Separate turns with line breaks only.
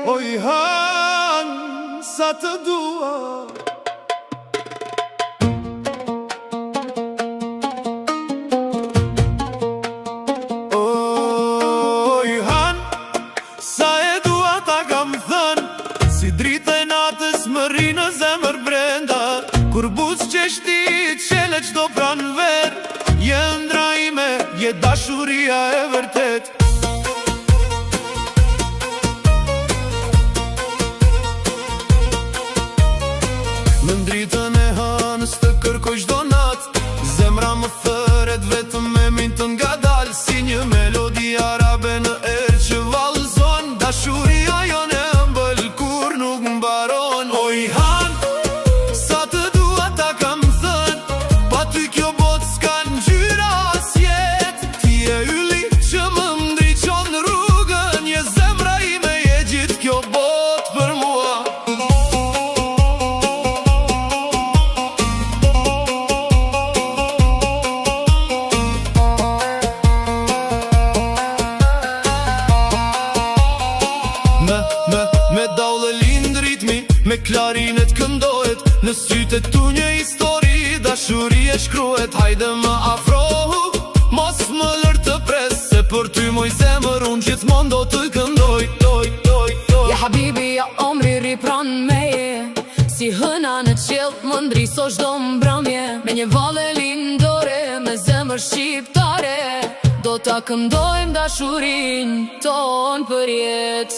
Oj han, sa të dua. Oj han, sa e dua ta kam thën, si drita e natës më rri në zemër brenda. Kur buz qeshti qele qdo pran ver, je ndra ime, je dashuria e vërtet. Në ndritën e hënës të kërkoj çdo natë, zemra më thëret vetëm me mintën nga dalë, si një melodi arabe në erë që vallëzon. Dashuria jone ëmbël kur nuk mbaron. Oj han, sa të dua ta kam thën, pa ty kjo botë s'ka ngjyra as jetë. Ti e ylli që më ndriçon rrugën, je zemra ime, je gjithë kjo botë për mua. Me daullë lind ritmi, me klarinet këndohet, në sytë e tu një histori, dashuri e shkruhet. Hajde më afrohu, mos më lër të pres, se për ty moj zemër unë gjithmonë do të këndoj.
Ja habibi, ja omri ri pran meje, si hëna në qiell më ndriso çdo mbrëmje. Me një valle lindore, me zemër shqiptare, do ta këndojmë dashurin ton për jetë.